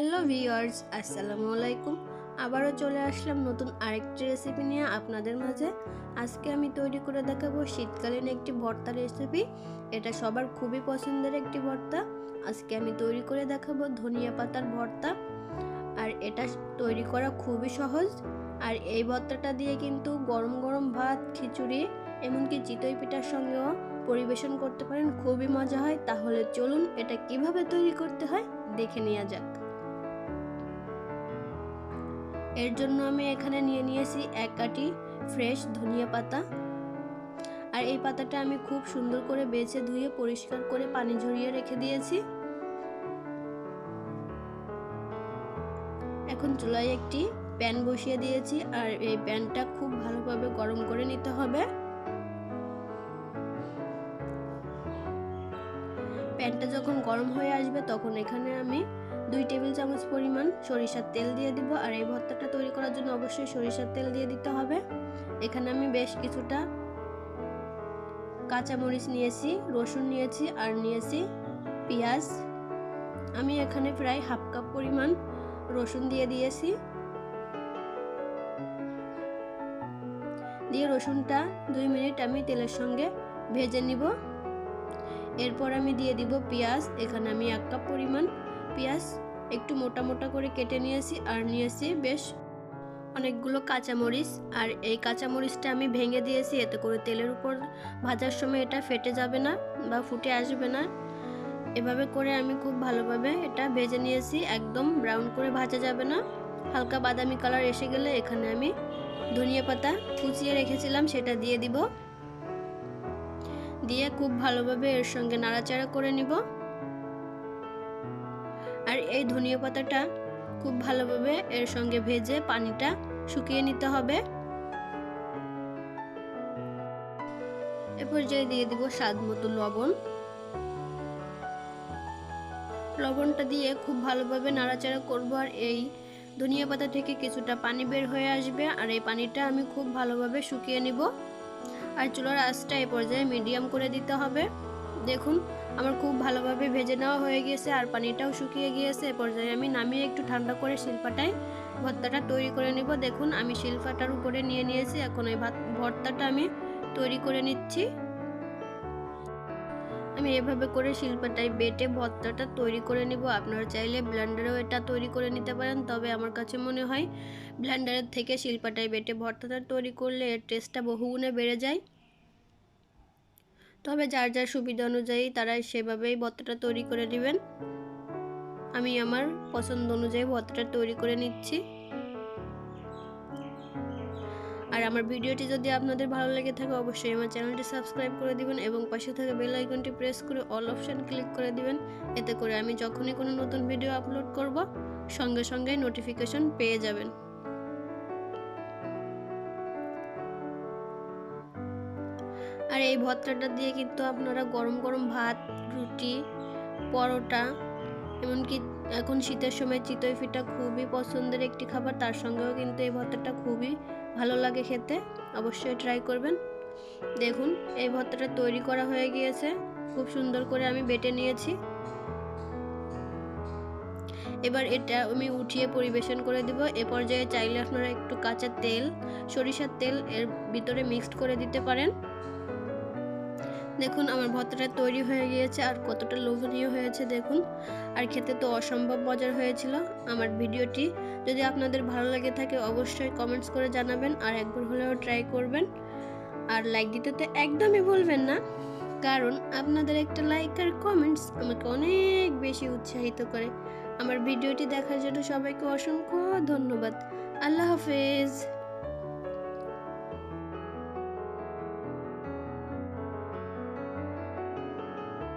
Hello viewers, আসসালামু আলাইকুম। আবারও চলে আসলাম নতুন আরেকটি রেসিপি নিয়ে আপনাদের মাঝে। আজকে আমি তৈরি করে দেখাবো শীতকালীন একটি ভর্তা রেসিপি। এটা সবার খুবই পছন্দের একটি ভর্তা। আজকে আমি তৈরি করে দেখাবো ধনিয়া পাতার ভর্তা। আর এটা তৈরি করা খুবই সহজ। আর এই ভর্তাটা দিয়ে কিন্তু গরম গরম ভাত, খিচুড়ি, এমনকি চিতই পিঠার সঙ্গেও পরিবেশন করতে পারেন, খুবই মজা হয়। তাহলে চলুন এটা কিভাবে তৈরি করতে হয় দেখে নেওয়া যাক। এর জন্য আমি এখানে নিয়ে নিয়েছি এক আটি ফ্রেশ ধনিয়া পাতা। আর এই পাতাটা আমি খুব সুন্দর করে বেছে ধুয়ে পরিষ্কার করে পানি ঝরিয়ে রেখে দিয়েছি। এখন চুলায় একটি প্যান বসিয়ে দিয়েছি আর এই প্যানটা খুব ভালোভাবে গরম করে নিতে হবে। প্যানটা যখন গরম হয়ে আসবে তখন এখানে আমি 2 টেবিল চামচ পরিমাণ সরিষার তেল দিয়ে দিব। আর এই ভর্তাটা তৈরি করার জন্য অবশ্যই সরিষার তেল দিয়ে দিতে হবে। এখানে আমি বেশ কিছুটা কাঁচামরিচ নিয়েছি, রসুন নিয়েছি আর নিয়েছি পেঁয়াজ। আমি এখানে প্রায় হাফ কাপ পরিমাণ রসুন দিয়ে দিয়েছি। দিয়ে রসুনটা 2 মিনিট আমি তেলের সঙ্গে ভেজে নিব। এরপর আমি দিয়ে দিব পেঁয়াজ। এখানে আমি 1 কাপ পরিমাণ পেঁয়াজ একটু মোটা মোটা করে কেটে নিয়েছি আর নিয়েছি বেশ অনেকগুলো কাঁচামরিচ। আর এই কাঁচামরিচটা আমি ভেঙে দিয়েছি, এতে করে তেলের উপর ভাজার সময় এটা ফেটে যাবে না বা ফুটে আসবে না। এভাবে করে আমি খুব ভালোভাবে এটা ভেজে নিয়েছি, একদম ব্রাউন করে ভাজা যাবে না। হালকা বাদামি কালার এসে গেলে এখানে আমি ধনিয়া পাতা কুচিয়ে রেখেছিলাম সেটা দিয়ে দিব। দিয়ে খুব ভালোভাবে এর সঙ্গে নাড়াচাড়া করে নিব। আর এই ধনিয়া পাতাটা খুব ভালোভাবে এর সঙ্গে ভেজে পানিটা শুকিয়ে নিতে হবে। এ পর্যায়ে দিয়ে দিব স্বাদ মতো লবণ। লবণটা দিয়ে খুব ভালোভাবে নাড়াচাড়া করব। আর এই ধনিয়া পাতা থেকে কিছুটা পানি বের হয়ে আসবে আর এই পানিটা আমি খুব ভালোভাবে শুকিয়ে নিব। আর চুলার আঁচটা এই পর্যায়ে মিডিয়াম করে দিতে হবে। দেখুন আমার খুব ভালোভাবে ভেজে নেওয়া হয়ে গিয়েছে আর পানিটাও শুকিয়ে গিয়েছে। এ পর্যায়ে আমি নামিয়ে একটু ঠান্ডা করে শিলপাটায় ভর্তাটা তৈরি করে নিব। দেখুন আমি শিলপাটার উপরে নিয়ে নিয়েছি। এখন এই ভর্তাটা আমি তৈরি করে নিচ্ছি। আমি এভাবে করে শিলপাটায় বেটে ভর্তাটা তৈরি করে নিব। আপনারা চাইলে ব্লেন্ডারেও এটা তৈরি করে নিতে পারেন, তবে আমার কাছে মনে হয় ব্লেন্ডারের থেকে শিলপাটায় বেটে ভর্তাটা তৈরি করলে এর টেস্টটা বহুগুণে বেড়ে যায়। তবে যার যার সুবিধা অনুযায়ী তারা সেভাবেই ভর্তাটা তৈরি করে নেবেন। আমি আমার পছন্দ অনুযায়ী ভর্তাটা তৈরি করে নিচ্ছি। আর আমার ভিডিওটি যদি আপনাদের ভালো লেগে থাকে অবশ্যই আমার চ্যানেলটি সাবস্ক্রাইব করে দিবেন এবং পাশে থাকা বেল আইকনটি প্রেস করে অল অপশন ক্লিক করে দিবেন। এতে করে আমি যখনই কোনো নতুন ভিডিও আপলোড করব সঙ্গে সঙ্গে নোটিফিকেশন পেয়ে যাবেন। আর এই ভর্তাটা দিয়ে কিন্তু আপনারা গরম গরম ভাত, রুটি, পরোটা, এমনকি এখন শীতের সময় চিতই পিঠা খুবই পছন্দের একটি খাবার, তার সঙ্গেও কিন্তু এই ভর্তাটা খুবই ভালো লাগে খেতে। অবশ্যই ট্রাই করবেন। দেখুন এই ভর্তাটা তৈরি করা হয়ে গিয়েছে, খুব সুন্দর করে আমি বেটে নিয়েছি। এবার এটা আমি উঠিয়ে পরিবেশন করে দিব। এ পর্যায়ে চাইলে আপনারা একটু কাঁচা তেল, সরিষার তেল এর ভিতরে মিক্সড করে দিতে পারেন। দেখুন আমার ভর্তাটা তৈরি হয়ে গিয়েছে আর কতটা লোভনীয় হয়েছে দেখুন। আর খেতে তো অসম্ভব মজার হয়েছিল। আমার ভিডিওটি যদি আপনাদের ভালো লাগে থাকে অবশ্যই কমেন্টস করে জানাবেন আর একবার হলেও ট্রাই করবেন। আর লাইক দিতে তো একদমই ভুলবেন না, কারণ আপনাদের একটা লাইক আর কমেন্টস আমাকে অনেক বেশি উৎসাহিত করে। আমার ভিডিওটি দেখার জন্য সবাইকে অসংখ্য ধন্যবাদ। আল্লাহ হাফেজ।